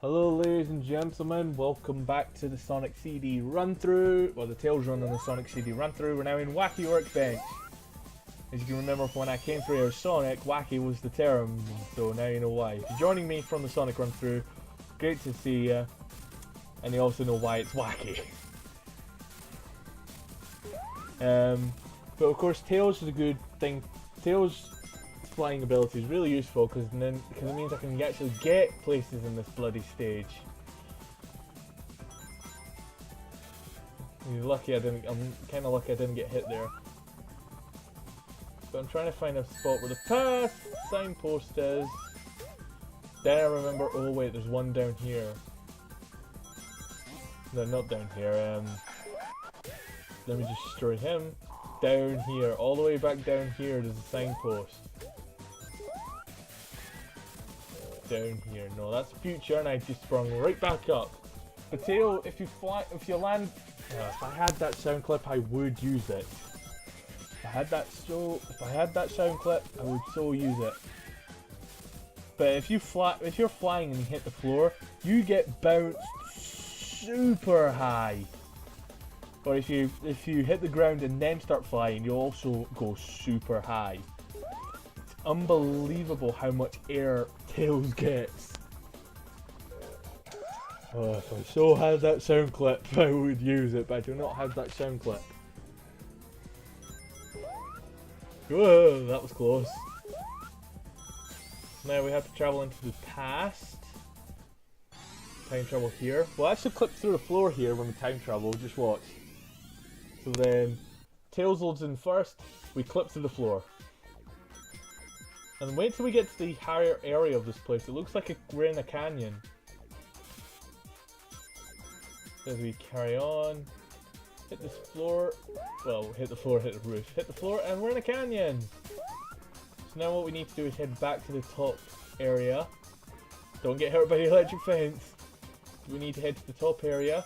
Hello ladies and gentlemen, welcome back to the Sonic CD run-through, or the Tails run on the Sonic CD run-through. We're now in Wacky Workbench. As you can remember from when I came through here as Sonic, Wacky was the term, so now you know why. If you're joining me from the Sonic run-through, great to see you, and you also know why it's Wacky. But of course Tails is a good thing. Tails' flying ability is really useful because it means I can actually get places in this bloody stage. I'm kind of lucky I didn't get hit there. But I'm trying to find a spot where the past signpost is. Then I remember, oh wait, there's one down here. No, not down here. Let me just destroy him. Down here, all the way back down here, there's a signpost. Down here, no, that's future, and I just sprung right back up. But Tail, if you land, if I had that sound clip, I would use it. If I had that sound clip, I would so use it. But if you're flying and you hit the floor, you get bounced super high. Or if you hit the ground and then start flying, you also go super high. It's unbelievable how much air Tails gets. Oh, if I so had that sound clip, I would use it, but I do not have that sound clip. Whoa, that was close. Now we have to travel into the past. Time travel here. We'll actually clip through the floor here when we time travel, just watch. So then, Tails loads in first, we clip through the floor. And wait till we get to the higher area of this place. It looks like we're in a canyon. As we carry on, hit this floor, well, hit the floor, hit the roof, hit the floor, and we're in a canyon! So now what we need to do is head back to the top area. Don't get hurt by the electric fence. We need to head to the top area.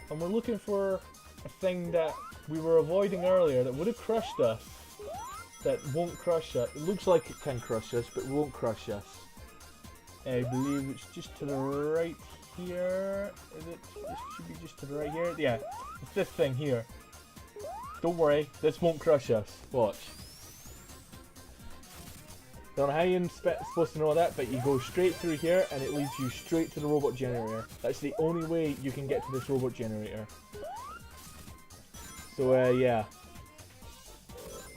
And we're looking for a thing that we were avoiding earlier that would have crushed us. That won't crush us. It looks like it can crush us, but it won't crush us. I believe it's just to the right here. Is it? It should be just to the right here. Yeah, it's this thing here. Don't worry, this won't crush us. Watch. Don't know how you're supposed to know that, but you go straight through here and it leads you straight to the robot generator. That's the only way you can get to this robot generator. So yeah.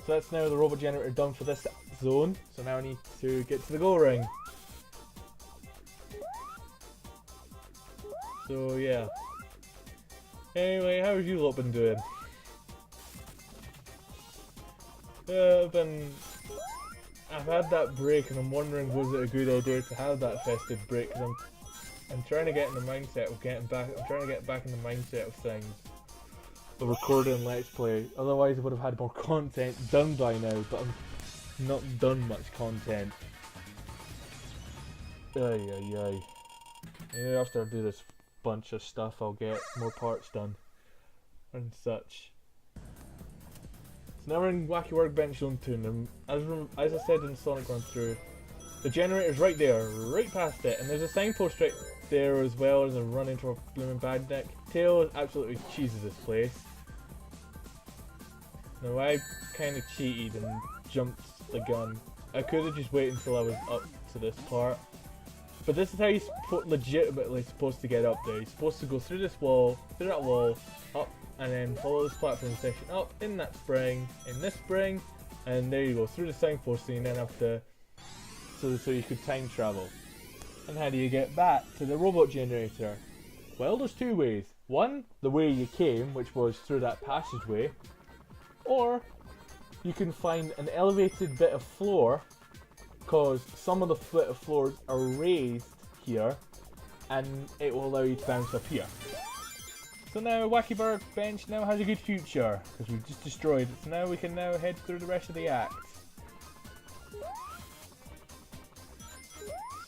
So that's now the robot generator done for this zone. So now I need to get to the goal ring. So yeah. Anyway, how have you lot been doing? I've had that break and I'm wondering, was it a good idea to have that festive break? Because I'm trying to get in the mindset of getting back. I'm trying to get back in the mindset of things. The recording Let's Play. Otherwise I would have had more content done by now, but I'm not done much content. Ay. Yeah, after I do this bunch of stuff I'll get more parts done and such. So now we're in Wacky Workbench Zone 2 and as I said in Sonic Run Through, the generator's right there, right past it, and there's a signpost right there as well as I run into a blooming badnik. Tails absolutely cheeses this place. Now I kind of cheated and jumped the gun. I could have just waited until I was up to this part. But this is how you're legitimately supposed to get up there. You're supposed to go through this wall, through that wall, up, and then follow this platform section up, in that spring, in this spring, and there you go, through the signpost, and you then have to, so you could time travel. And how do you get back to the robot generator? Well, there's two ways. One, the way you came, which was through that passageway, or you can find an elevated bit of floor, because some of the bit of floors are raised here, and it will allow you to bounce up here. So now Wacky Workbench now has a good future, because we've just destroyed it, so now we can now head through the rest of the act.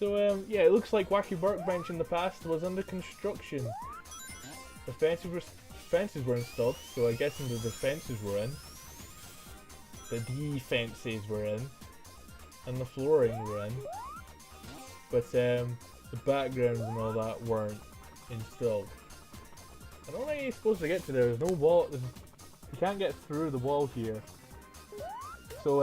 So yeah, it looks like Wacky Workbench in the past was under construction. The fences were installed, so I guess the defences were in. The defences were in. And the flooring were in. But the backgrounds and all that weren't installed. I don't think you're supposed to get to there. There's no wall. You can't get through the wall here. So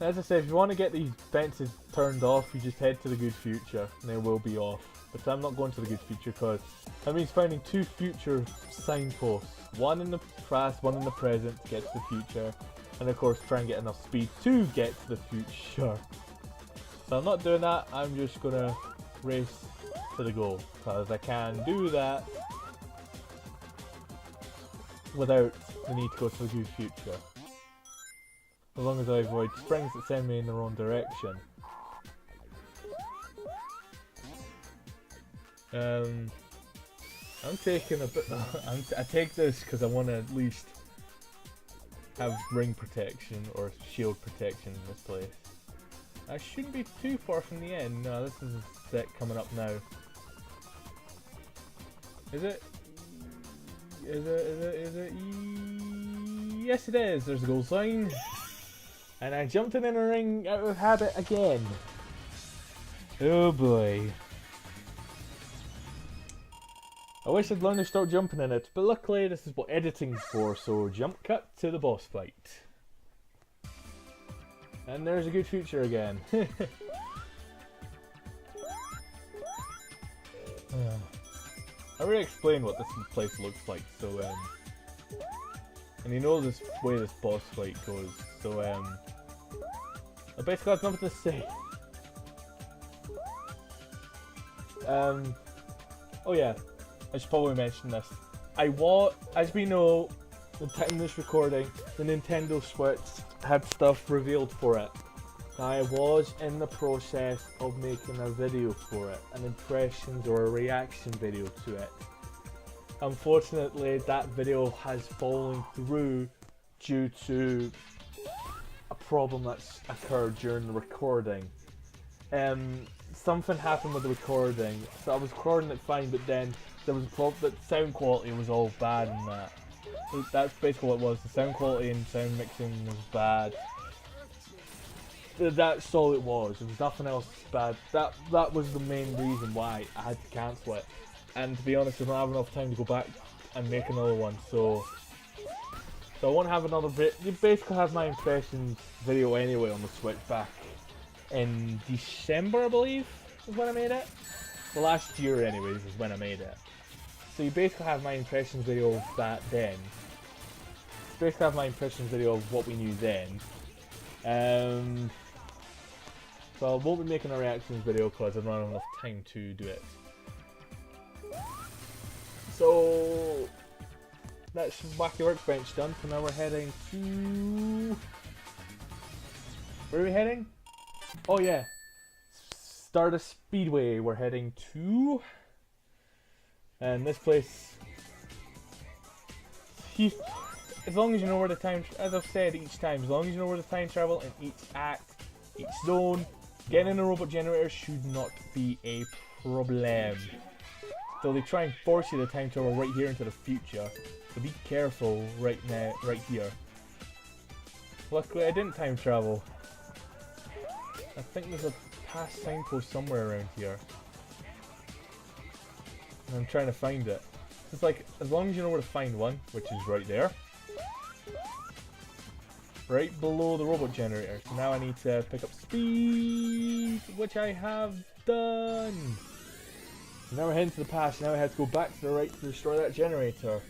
as I said, if you want to get these fences turned off, you just head to the good future, and they will be off. But I'm not going to the good future because that means finding 2 future signposts. One in the past, one in the present to get to the future. And of course try and get enough speed to get to the future. So I'm not doing that, I'm just gonna race to the goal. Because I can do that without the need to go to the good future. As long as I avoid springs that send me in the wrong direction. I'm taking a bit. I take this because I want to at least have ring protection or shield protection in this place. I shouldn't be too far from the end. No, this is a set coming up now. Is it? Is it? Yes, it is. There's a goal sign. And I jumped in a ring out of habit again. Oh boy. I wish I'd learned to start jumping in it, but luckily this is what editing's for, so jump cut to the boss fight. And there's a good future again. I already explained what this place looks like, so and you know this way this boss fight goes, so I basically have nothing to say. Oh yeah, I should probably mention this. As we know, the time of this recording, the Nintendo Switch had stuff revealed for it. I was in the process of making a video for it, an impressions or a reaction video to it. Unfortunately, that video has fallen through due to a problem that's occurred during the recording. Something happened with the recording, so I was recording it fine, but then there was a problem that sound quality was all bad and that. That's basically what it was. The sound quality and sound mixing was bad. That's all it was. There was nothing else bad. That was the main reason why I had to cancel it. And to be honest, I don't have enough time to go back and make another one. So I won't have another bit. You basically have my impressions video anyway on the Switch back in December, I believe, is when I made it. The last year, anyways, is when I made it. So you basically have my impressions video of that then. You basically have my impressions video of what we knew then. So I won't be making a reactions video because I don't have enough time to do it. So that's Wacky Workbench done. So now we're heading to... Where are we heading? Oh yeah, Stardust Speedway we're heading to. And this place, as long as you know where the time, as I've said each time, as long as you know where the time travel in each act, each zone, getting in a robot generator should not be a problem. So they try and force you to time travel right here into the future, so be careful right now, right here. Luckily I didn't time travel. I think there's a past signpost somewhere around here. And I'm trying to find it. It's like, as long as you know where to find one, which is right there. Right below the robot generator. So now I need to pick up speed, which I have done. So now we're heading to the past, now I have to go back to the right to destroy that generator.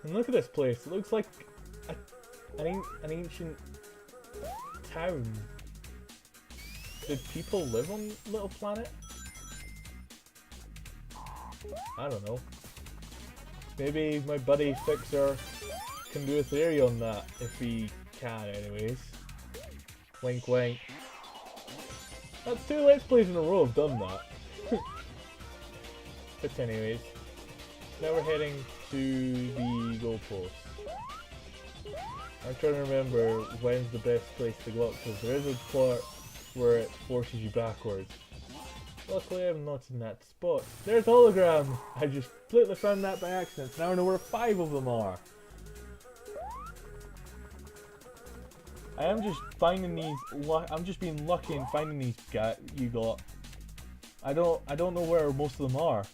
And look at this place, it looks like an ancient town. Did people live on Little Planet? I don't know. Maybe my buddy Fixer can do a theory on that, if he can anyways. Wink wink. That's 2 Let's Plays in a row have done that. But anyways, now we're heading to the goalpost. I'm trying to remember when's the best place to go up, because there is a part where it forces you backwards. Luckily I'm not in that spot. There's the hologram! I just completely found that by accident, so now I know where 5 of them are. I am just finding these. I'm just being lucky in finding these you got. I don't know where most of them are.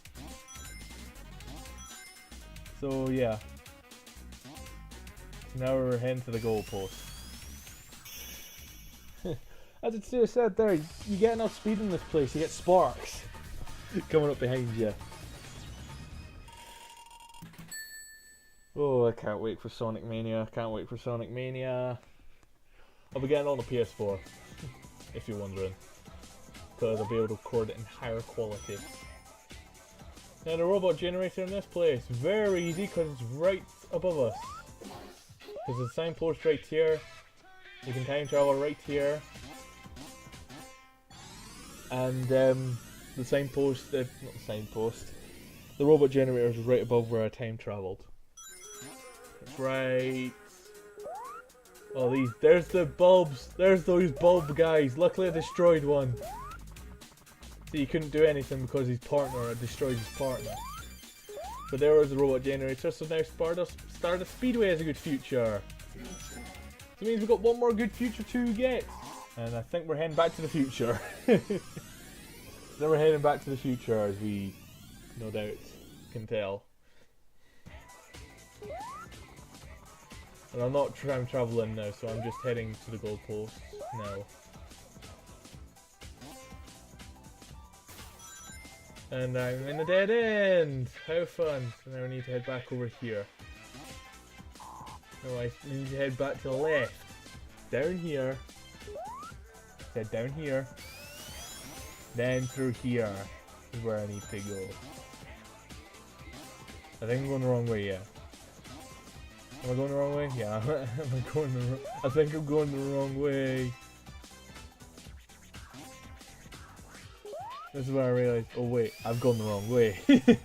So yeah. Now we're heading to the goalpost. As it said there, you get enough speed in this place, you get sparks coming up behind you. Oh, I can't wait for Sonic Mania. Can't wait for Sonic Mania. I'll be getting on the PS4, if you're wondering, because I'll be able to record it in higher quality. Now the robot generator in this place, very easy because it's right above us. There's a signpost right here, you can time travel right here, and the signpost, not the signpost, the robot generator is right above where I time travelled. It's right... Oh, there's the bulbs, there's those bulb guys, luckily I destroyed one. So he couldn't do anything because his partner had destroyed his partner. But there was the robot generator, so now Stardust Speedway has a good future. So it means we've got one more good future to get. And I think we're heading back to the future. Then we're heading back to the future, as we no doubt can tell. And I'm not time traveling now, so I'm just heading to the goalpost now. And I'm in a dead end! How fun! So now I need to head back over here. No, I need to head back to the left. Down here. Head down here. Then through here is where I need to go. I think I'm going the wrong way, yeah. Am I going the wrong way? Yeah, I think I'm going the wrong way. This is where I realized, oh wait, I've gone the wrong way. So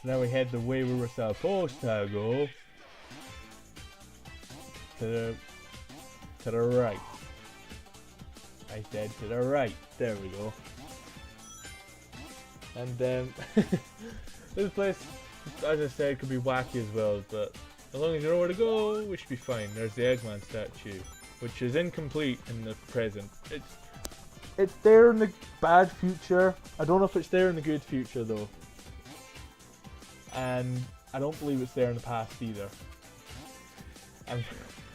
now we head the way we were supposed to go. To the right. I said to the right. There we go. And this place, as I said, could be wacky as well, but as long as you know where to go, we should be fine. There's the Eggman statue, which is incomplete in the present. It's there in the bad future. I don't know if it's there in the good future though. And I don't believe it's there in the past either. I'm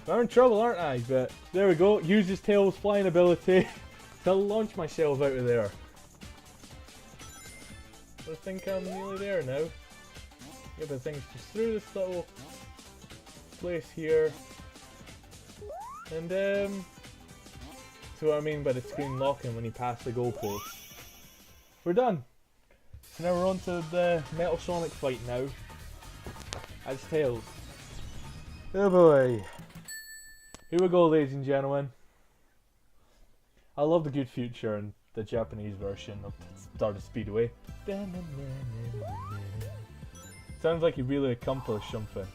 in trouble, aren't I? But there we go. Use his tail's flying ability to launch myself out of there. I think I'm nearly there now. Yeah, but things just through this little place here. And so what I mean by the screen locking when you pass the goalpost. We're done. So now we're on to the Metal Sonic fight now. As Tails. Oh boy. Here we go, ladies and gentlemen. I love the good future and the Japanese version of Stardust Speedway. Sounds like you really accomplished something.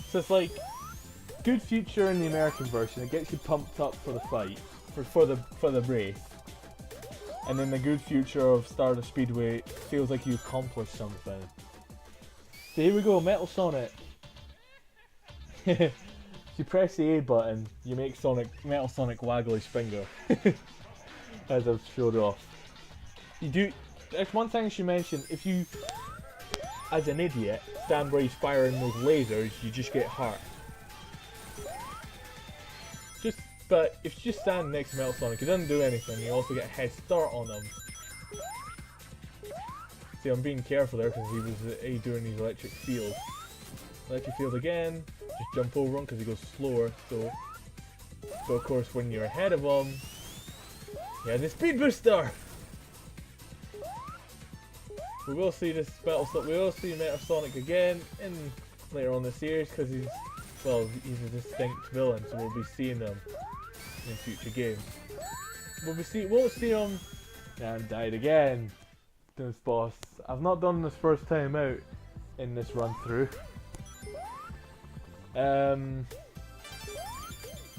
So it's like good future in the American version. It gets you pumped up for the fight, for the race. And then the good future of Stardust Speedway feels like you accomplished something. So here we go, Metal Sonic. You press the A button, you make Metal Sonic waggle his finger. As I've showed off. You do. There's one thing I should mention. If you, as an idiot, stand where he's firing those lasers, you just get hurt. But if you just stand next to Metal Sonic, he doesn't do anything. You also get a head start on him. See, I'm being careful there because he was doing his electric field. Electric field again. Just jump over him because he goes slower. So of course, when you're ahead of him, he has a speed booster. We will see Metal Sonic again in later on in the series because he's a distinct villain, so we'll be seeing him in future games. We'll see him. And died again. This boss. I've not done this first time out in this run through.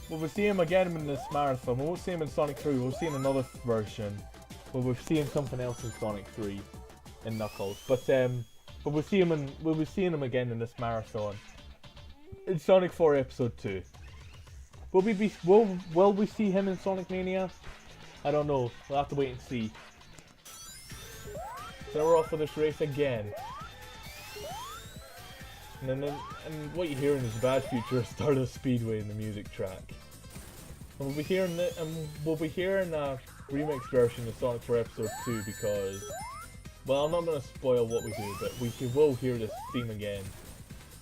We'll see him again in this marathon. We won't see him in Sonic 3. We'll see him in another version. But we'll see him something else in Sonic 3 in Knuckles. But we'll see him we'll be seeing him again in this marathon. In Sonic 4 Episode 2. will we see him in Sonic Mania? I don't know. We'll have to wait and see. So we're off for this race again. And what you're hearing is Bad Future Stardust Speedway in the music track. And we'll be hearing a remix version of Sonic for Episode 2 because, well, I'm not going to spoil what we do, but we will hear this theme again.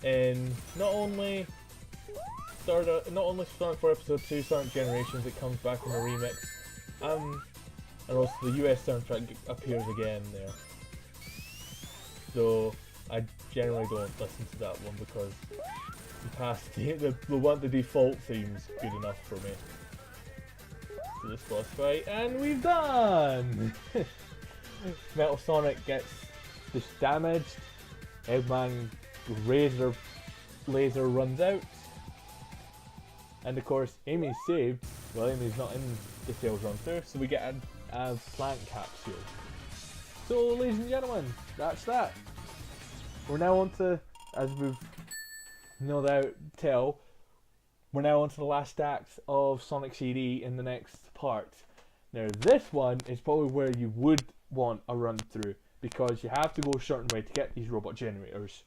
And not only Sonic for Episode 2, Sonic Generations, it comes back in a remix, and also the US soundtrack appears again there. So I generally don't listen to that one because the default theme's good enough for me. So this boss fight, and we've done! Metal Sonic gets just damaged, Eggman laser runs out, and of course Amy's saved. Well, Amy's not in the sales run through, so we get a plant capsule. So ladies and gentlemen, that's that. We're now on to, as we've no doubt tell, we're now on to the last act of Sonic CD in the next part. Now this one is probably where you would want a run through, because you have to go a certain way to get these robot generators.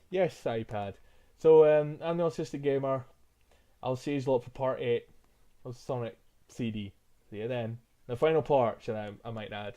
Yes, iPad. So I'm the Autistic Gamer. I'll see you lot for part 8 of Sonic CD. See you then. The final part, I might add.